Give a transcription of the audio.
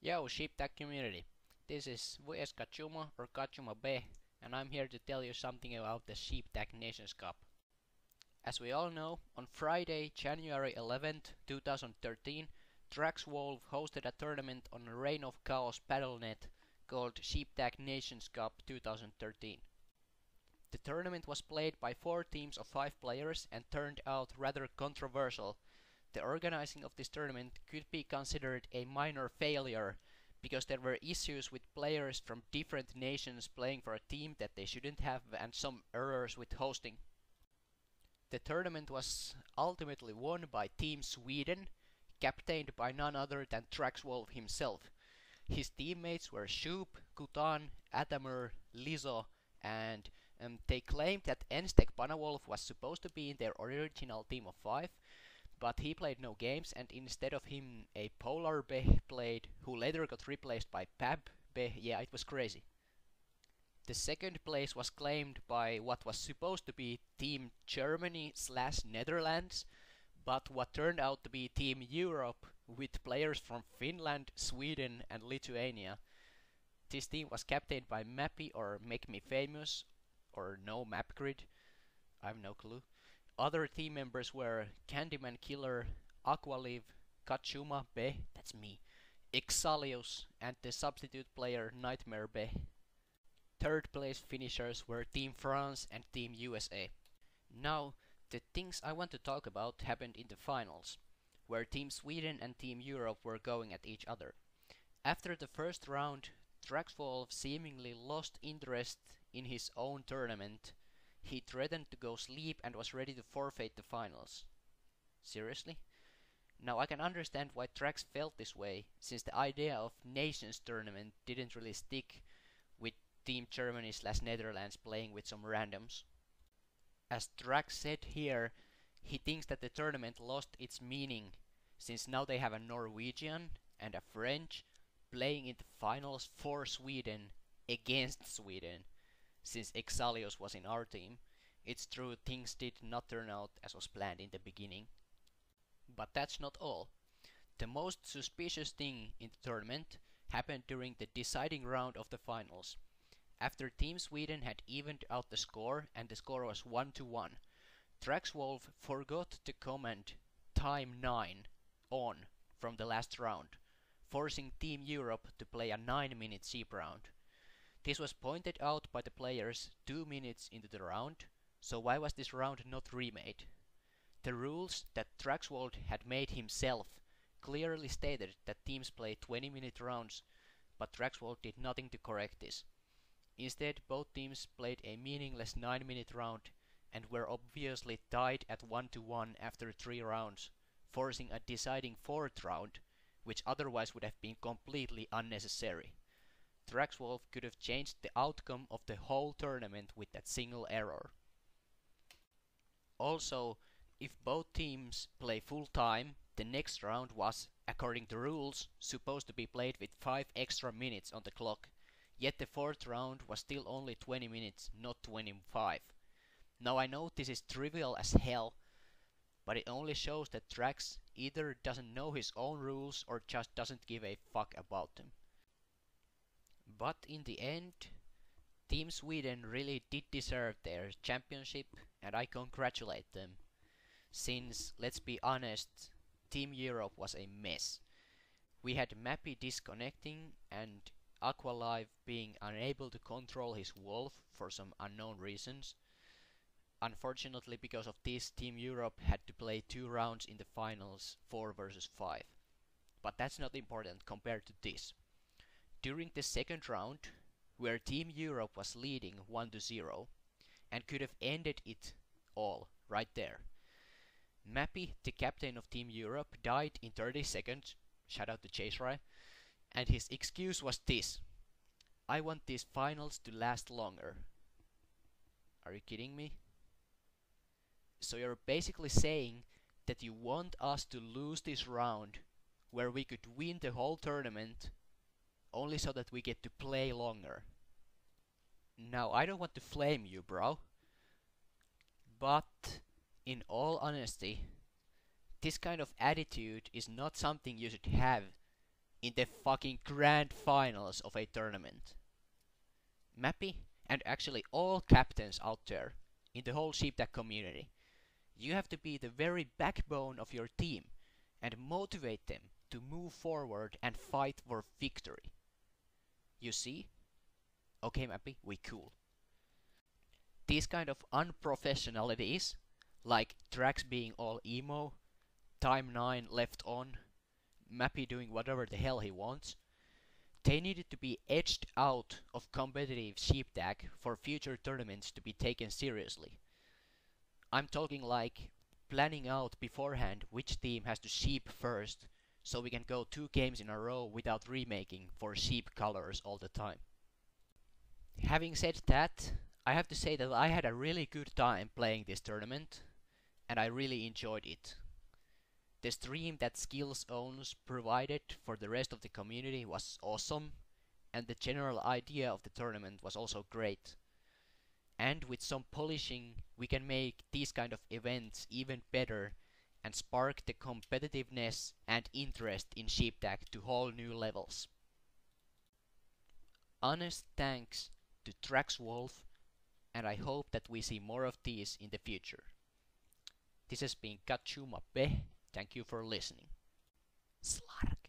Yo, sheep tag community. This is VsKatshuma or Katshuma B, and I'm here to tell you something about the Sheep Tag Nations Cup. As we all know, on Friday, January 11th, 2013, Traxx hosted a tournament on Reign of Chaos Battle.net called Sheep Tag Nations Cup 2013. The tournament was played by 4 teams of 5 players and turned out rather controversial. The organizing of this tournament could be considered a minor failure because there were issues with players from different nations playing for a team that they shouldn't have and some errors with hosting. The tournament was ultimately won by Team Sweden, captained by none other than Traxx himself. His teammates were Shoop, Kutan, Atamur, Lizo, and they claimed that Enstek Panawolf was supposed to be in their original team of 5, but he played no games, and instead of him a Polar Beh played, who later got replaced by Pab Beh. Yeah, it was crazy. The second place was claimed by what was supposed to be Team Germany/Netherlands, but what turned out to be Team Europe with players from Finland, Sweden and Lithuania. This team was captained by Mappy or Make Me Famous, or no Mapgrid, I have no clue. Other team members were Candyman Killer, Aqualive, Katshuma Be, that's me, Exalius, and the substitute player Nightmare Be. Third place finishers were Team France and Team USA. Now, the things I want to talk about happened in the finals, where Team Sweden and Team Europe were going at each other. After the first round, Traxx seemingly lost interest in his own tournament. He threatened to go sleep and was ready to forfeit the finals. Seriously? Now I can understand why Traxx felt this way, since the idea of Nations tournament didn't really stick with Team Germany/Netherlands playing with some randoms. As Traxx said here, he thinks that the tournament lost its meaning, since now they have a Norwegian and a French playing in the finals for Sweden against Sweden. Since Exalius was in our team, it's true things did not turn out as was planned in the beginning. But that's not all. The most suspicious thing in the tournament happened during the deciding round of the finals. After Team Sweden had evened out the score and the score was 1-1, Traxx forgot to comment time 9 on from the last round, forcing Team Europe to play a 9-minute sheep round. This was pointed out by the players 2 minutes into the round, so why was this round not remade? The rules that Traxx had made himself clearly stated that teams play 20-minute rounds, but Traxx did nothing to correct this. Instead, both teams played a meaningless 9-minute round and were obviously tied at 1-1 after 3 rounds, forcing a deciding 4th round, which otherwise would have been completely unnecessary. Traxx could have changed the outcome of the whole tournament with that single error. Also, if both teams play full time, the next round was, according to rules, supposed to be played with 5 extra minutes on the clock, yet the 4th round was still only 20 minutes, not 25. Now I know this is trivial as hell, but it only shows that Traxx either doesn't know his own rules or just doesn't give a fuck about them. But in the end, Team Sweden really did deserve their championship, and I congratulate them. Since, let's be honest, Team Europe was a mess. We had Mappy disconnecting and Aqualive being unable to control his wolf for some unknown reasons. Unfortunately, because of this, Team Europe had to play 2 rounds in the finals, 4 versus 5. But that's not important compared to this. During the second round, where Team Europe was leading 1-0 and could have ended it all right there, Mappy, the captain of Team Europe, died in 30 seconds, shout out to Chase-Rai, and his excuse was this: I want these finals to last longer. Are you kidding me? So you're basically saying that you want us to lose this round where we could win the whole tournament only so that we get to play longer. Now, I don't want to flame you, bro, but in all honesty, this kind of attitude is not something you should have in the fucking grand finals of a tournament. Mappy, and actually all captains out there in the whole sheeptag community, you have to be the very backbone of your team and motivate them to move forward and fight for victory. You see? Okay, Mappy, we cool. These kind of unprofessionalities, like Traxx being all emo, Time 9 left on, Mappy doing whatever the hell he wants, they needed to be edged out of competitive sheeptag for future tournaments to be taken seriously. I'm talking like planning out beforehand which team has to sheep first, so we can go 2 games in a row without remaking for sheep colors all the time. Having said that, I have to say that I had a really good time playing this tournament, and I really enjoyed it. The stream that Skills owns provided for the rest of the community was awesome, and the general idea of the tournament was also great. And with some polishing, we can make these kind of events even better and spark the competitiveness and interest in sheeptag to whole new levels. Honest thanks to Traxx Wolf, and I hope that we see more of these in the future. This has been VsKatshuma. Thank you for listening. Slark.